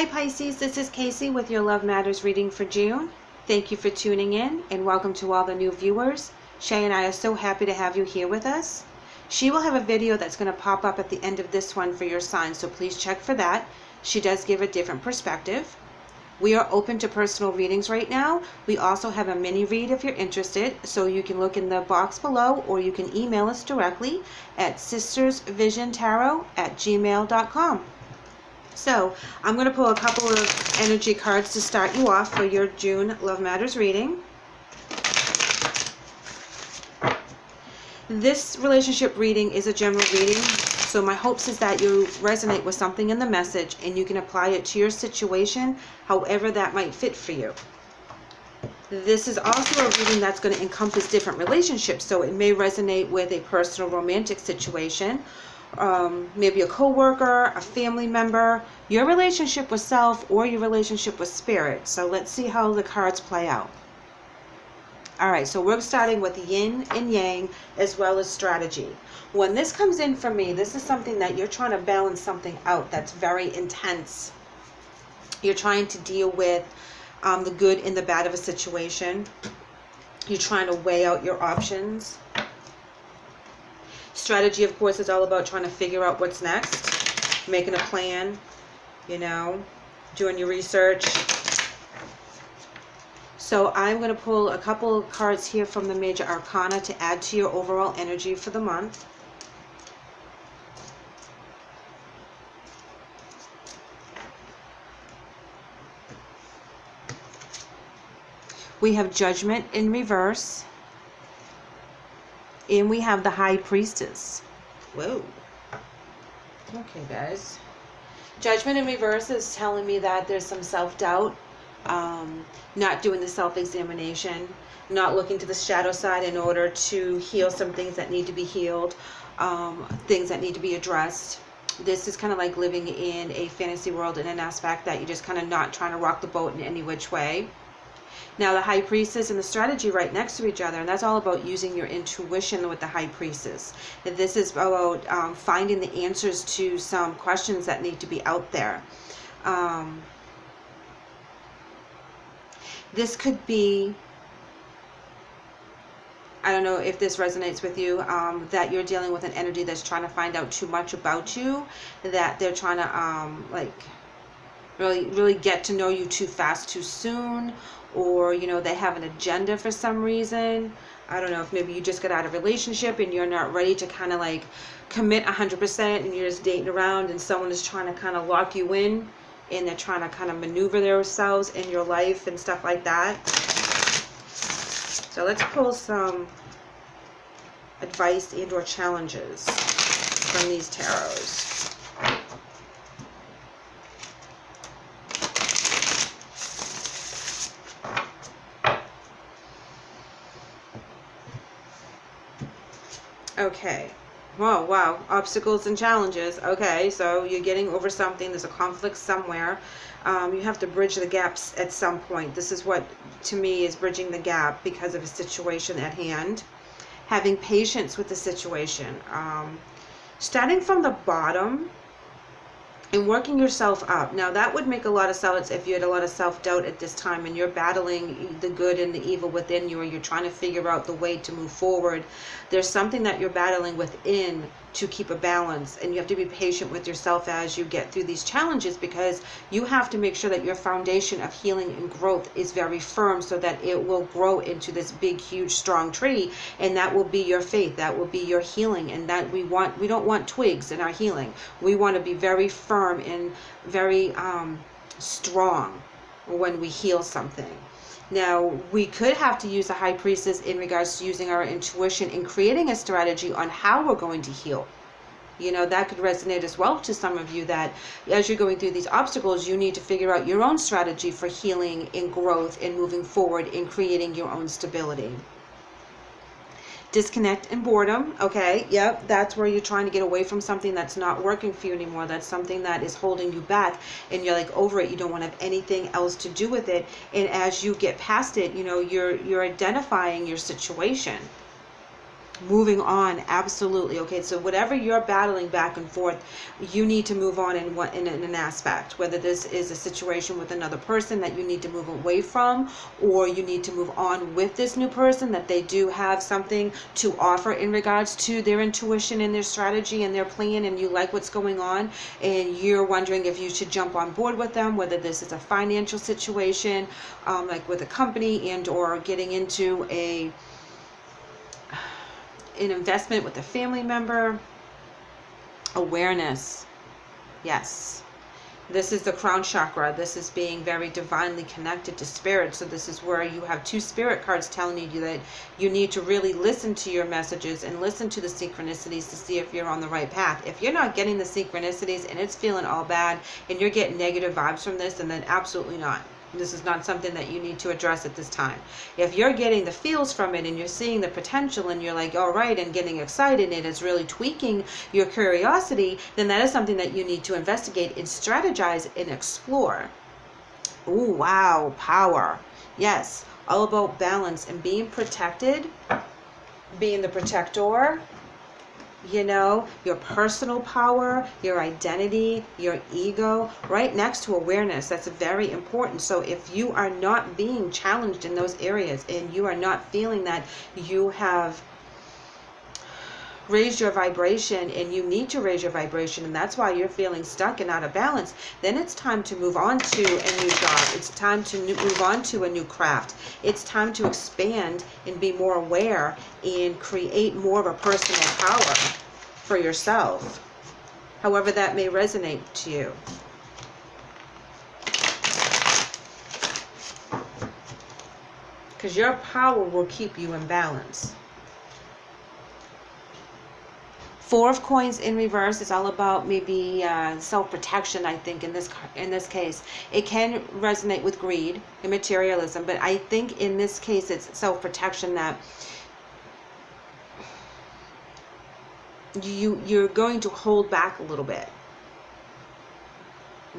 Hi Pisces, this is Kacee with your Love Matters reading for June. Thank you for tuning in and welcome to all the new viewers. Shae and I are so happy to have you here with us. She will have a video that's going to pop up at the end of this one for your sign, so please check for that. She does give a different perspective. We are open to personal readings right now. We also have a mini read if you're interested, so you can look in the box below or you can email us directly at sistersvisiontarot@gmail.com. So I'm going to pull a couple of energy cards to start you off for your June Love Matters reading. This relationship reading is a general reading, so my hopes is that you resonate with something in the message and you can apply it to your situation, however that might fit for you. This is also a reading that's going to encompass different relationships, so it may resonate with a personal romantic situation, maybe a co-worker, a family member, your relationship with self, or your relationship with spirit. So let's see how the cards play out. Alright, so we're starting with yin and yang as well as strategy. When this comes in for me, this is something that you're trying to balance something out that's very intense. You're trying to deal with the good and the bad of a situation. You're trying to weigh out your options. Strategy, of course, is all about trying to figure out what's next, making a plan, you know, doing your research. So I'm going to pull a couple cards here from the Major Arcana to add to your overall energy for the month. We have Judgment in reverse. And we have the High Priestess. Whoa. Okay, guys. Judgment in reverse is telling me that there's some self-doubt, not doing the self-examination, not looking to the shadow side in order to heal some things that need to be healed, things that need to be addressed. This is kind of like living in a fantasy world in an aspect that you're just kind of not trying to rock the boat in any which way. Now the High Priestess and the strategy right next to each other, and that's all about using your intuition with the High Priestess. And this is about finding the answers to some questions that need to be out there. This could be, I don't know if this resonates with you, that you're dealing with an energy that's trying to find out too much about you, that they're trying to like really get to know you too fast, too soon, or you know, they have an agenda for some reason. I don't know if maybe you just got out of a relationship and you're not ready to kind of like commit 100% and you're just dating around and someone is trying to kind of lock you in and they're trying to kind of maneuver themselves in your life and stuff like that. So let's pull some advice and or challenges from these tarots. Okay. Whoa, wow. Obstacles and challenges. Okay, so you're getting over something. There's a conflict somewhere. You have to bridge the gaps at some point. This is what, to me, is bridging the gap because of a situation at hand. Having patience with the situation. Starting from the bottom and working yourself up. Now that would make a lot of sense if you had a lot of self-doubt at this time and you're battling the good and the evil within you, or you're trying to figure out the way to move forward. There's something that you're battling within to keep a balance, and you have to be patient with yourself as you get through these challenges, because you have to make sure that your foundation of healing and growth is very firm so that it will grow into this big, huge, strong tree, and that will be your faith, that will be your healing. And that we don't want twigs in our healing. We want to be very firm and very strong when we heal something. Now, we could have to use the High Priestess in regards to using our intuition and creating a strategy on how we're going to heal. You know, that could resonate as well to some of you, that as you're going through these obstacles, you need to figure out your own strategy for healing and growth and moving forward and creating your own stability. Disconnect and boredom. Okay, yep, that's where you're trying to get away from something that's not working for you anymore. That's something that is holding you back and you're like over it. You don't want to have anything else to do with it. And as you get past it, you know, you're identifying your situation. Moving on, absolutely. Okay, so whatever you're battling back and forth, you need to move on in an aspect, whether this is a situation with another person that you need to move away from, or you need to move on with this new person, that they do have something to offer in regards to their intuition and their strategy and their plan, and you like what's going on, and you're wondering if you should jump on board with them, whether this is a financial situation, like with a company, and or getting into an investment with a family member. Awareness. Yes. This is the crown chakra. This is being very divinely connected to spirit. So this is where you have two spirit cards telling you that you need to really listen to your messages and listen to the synchronicities to see if you're on the right path. If you're not getting the synchronicities and it's feeling all bad and you're getting negative vibes from this, then absolutely not. This is not something that you need to address at this time. If you're getting the feels from it and you're seeing the potential and you're like, all right, and getting excited and it's really tweaking your curiosity, then that is something that you need to investigate and strategize and explore. Ooh, wow, power. Yes, all about balance and being protected, being the protector. You know, your personal power, your identity, your ego, right next to awareness. That's very important. So if you are not being challenged in those areas and you are not feeling that you have raised your vibration and you need to raise your vibration, and that's why you're feeling stuck and out of balance, then it's time to move on to a new job. It's time to move on to a new craft. It's time to expand and be more aware and create more of a personal power for yourself, however that may resonate to you. Because your power will keep you in balance. Four of Coins in reverse is all about maybe self-protection, I think, in this case. It can resonate with greed and materialism, but I think in this case it's self-protection, that you're going to hold back a little bit.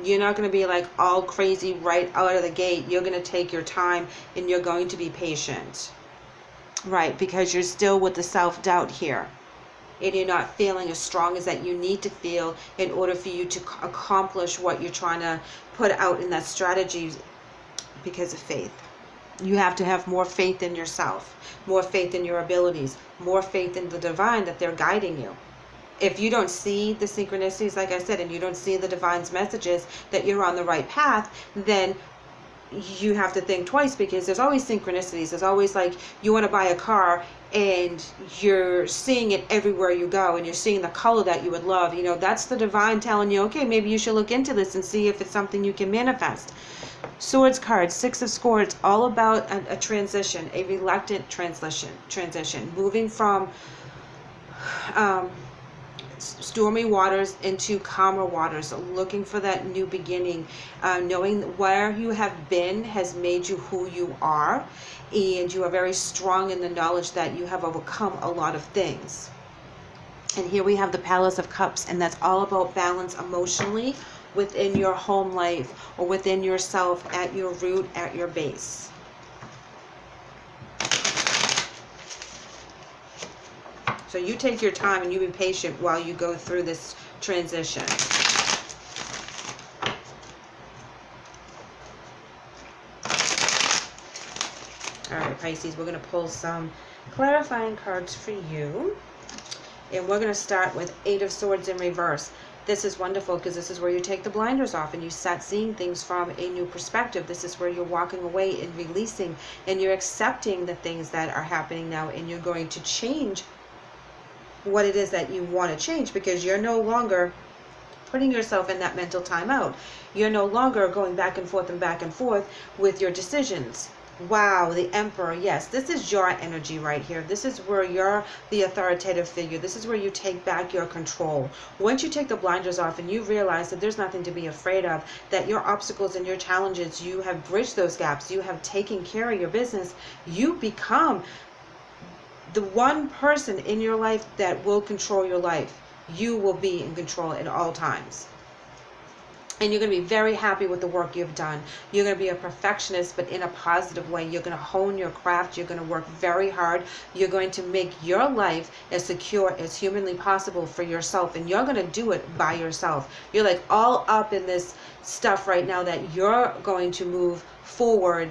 You're not going to be like all crazy right out of the gate. You're going to take your time and you're going to be patient. Right, because you're still with the self-doubt here. And you're not feeling as strong as that you need to feel in order for you to accomplish what you're trying to put out in that strategy, because of faith. You have to have more faith in yourself, more faith in your abilities, more faith in the divine that they're guiding you. If you don't see the synchronicities, like I said, and you don't see the divine's messages that you're on the right path, then you have to think twice, because there's always synchronicities. There's always, like, you want to buy a car and you're seeing it everywhere you go and you're seeing the color that you would love. You know, that's the divine telling you, okay, maybe you should look into this and see if it's something you can manifest. Swords card, Six of Swords, all about a transition, a reluctant transition, moving from stormy waters into calmer waters, looking for that new beginning, knowing where you have been has made you who you are, and you are very strong in the knowledge that you have overcome a lot of things. And here we have the Palace of Cups, and that's all about balance emotionally within your home life or within yourself, at your root, at your base. So you take your time and you be patient while you go through this transition. All right, Pisces, we're going to pull some clarifying cards for you. And we're going to start with Eight of Swords in reverse. This is wonderful because this is where you take the blinders off and you start seeing things from a new perspective. This is where you're walking away and releasing, and you're accepting the things that are happening now, and you're going to change what it is that you want to change, because you're no longer putting yourself in that mental timeout. You're no longer going back and forth with your decisions. Wow, the Emperor. Yes, this is your energy right here. This is where you're the authoritative figure. This is where you take back your control. Once you take the blinders off and you realize that there's nothing to be afraid of, that your obstacles and your challenges, you have bridged those gaps, you have taken care of your business, you become the one person in your life that will control your life. You will be in control at all times. And you're going to be very happy with the work you've done. You're going to be a perfectionist, but in a positive way. You're going to hone your craft. You're going to work very hard. You're going to make your life as secure as humanly possible for yourself. And you're going to do it by yourself. You're like all up in this stuff right now that you're going to move forward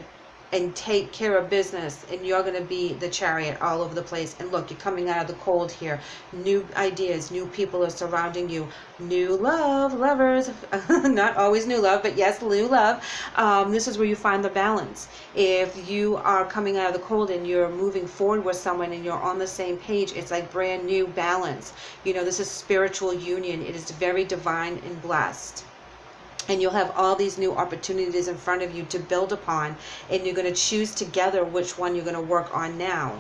and take care of business, and you're going to be the chariot all over the place. And look, you're coming out of the cold here. New ideas, new people are surrounding you. New love, lovers, not always new love, but yes, new love. This is where you find the balance. If you are coming out of the cold and you're moving forward with someone and you're on the same page, it's like brand new balance. You know, this is spiritual union. It is very divine and blessed. And you'll have all these new opportunities in front of you to build upon, and you're going to choose together which one you're going to work on now.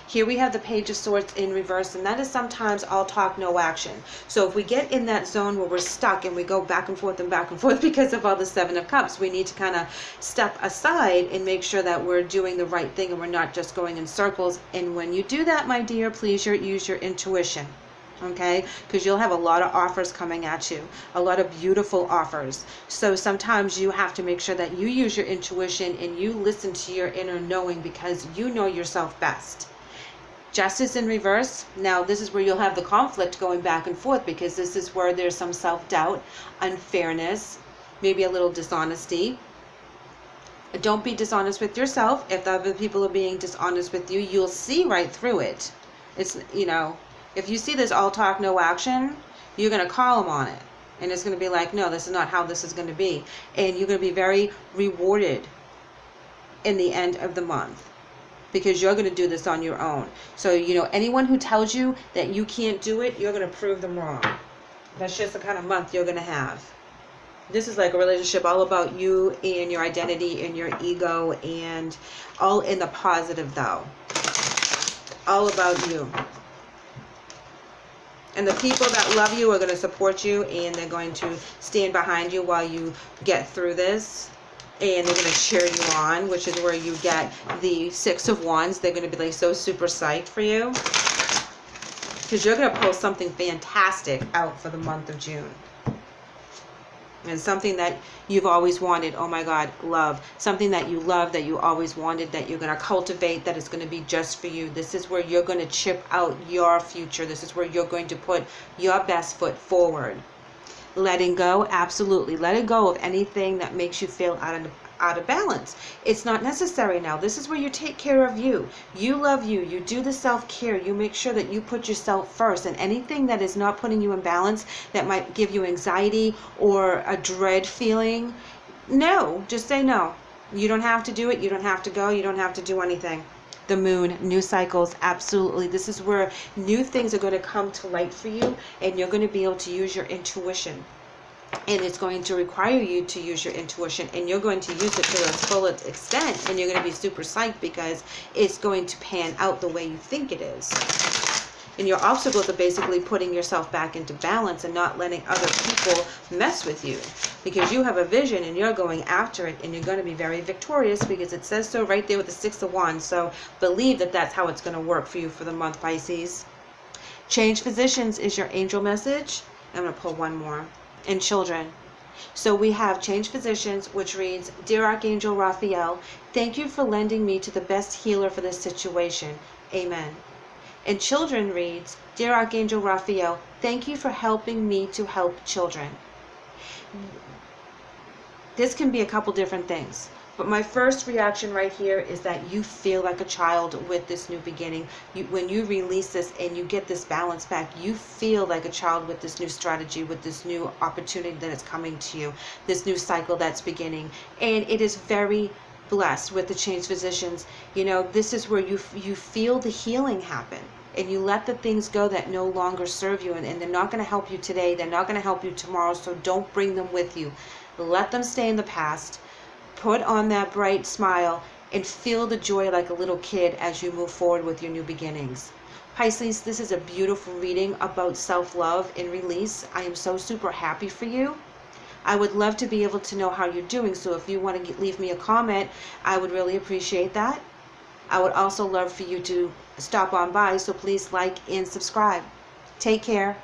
Here we have the Page of Swords in reverse, and that is sometimes all talk, no action. So if we get in that zone where we're stuck and we go back and forth because of all the Seven of Cups, we need to kind of step aside and make sure that we're doing the right thing and we're not just going in circles. And when you do that, my dear, please use your intuition. Okay, because you'll have a lot of offers coming at you, a lot of beautiful offers. So sometimes you have to make sure that you use your intuition and you listen to your inner knowing, because you know yourself best. Justice in reverse. Now this is where you'll have the conflict going back and forth, because this is where there's some self-doubt, unfairness, maybe a little dishonesty. Don't be dishonest with yourself. If other people are being dishonest with you, you'll see right through it. It's, you know, if you see this all talk, no action, you're going to call them on it. And it's going to be like, no, this is not how this is going to be. And you're going to be very rewarded in the end of the month, because you're going to do this on your own. So, you know, anyone who tells you that you can't do it, you're going to prove them wrong. That's just the kind of month you're going to have. This is like a relationship all about you and your identity and your ego, and all in the positive though. All about you. And the people that love you are going to support you, and they're going to stand behind you while you get through this. And they're going to cheer you on, which is where you get the Six of Wands. They're going to be like so super psyched for you, because you're going to pull something fantastic out for the month of June. And something that you've always wanted. Oh my God, love. Something that you love, that you always wanted, that you're going to cultivate, that is going to be just for you. This is where you're going to chip out your future. This is where you're going to put your best foot forward. Letting go, absolutely. Letting go of anything that makes you feel out of balance. It's not necessary now. This is where you take care of you. You love you. You do the self-care. You make sure that you put yourself first. And anything that is not putting you in balance, that might give you anxiety or a dread feeling, no, just say no. You don't have to do it. You don't have to go. You don't have to do anything. The moon, new cycles, absolutely. This is where new things are going to come to light for you, and you're going to be able to use your intuition. And it's going to require you to use your intuition, and you're going to use it to its fullest extent, and you're going to be super psyched because it's going to pan out the way you think it is. And your obstacles are basically putting yourself back into balance and not letting other people mess with you, because you have a vision and you're going after it, and you're going to be very victorious, because it says so right there with the Six of Wands. So believe that that's how it's going to work for you for the month, Pisces. Change positions is your angel message. I'm going to pull one more. And children. So we have change positions, which reads, Dear Archangel Raphael, thank you for lending me to the best healer for this situation. Amen. And children reads, Dear Archangel Raphael, thank you for helping me to help children. This can be a couple different things. But my first reaction right here is that you feel like a child with this new beginning. When you release this and you get this balance back, you feel like a child with this new strategy, with this new opportunity that is coming to you, this new cycle that's beginning. And it is very blessed with the change positions. You know, this is where you feel the healing happen, and you let the things go that no longer serve you, and they're not going to help you today, they're not going to help you tomorrow, so don't bring them with you. Let them stay in the past. Put on that bright smile and feel the joy like a little kid as you move forward with your new beginnings. Pisces, this is a beautiful reading about self-love and release. I am so super happy for you. I would love to be able to know how you're doing, so if you want to leave me a comment, I would really appreciate that. I would also love for you to stop on by, so please like and subscribe. Take care.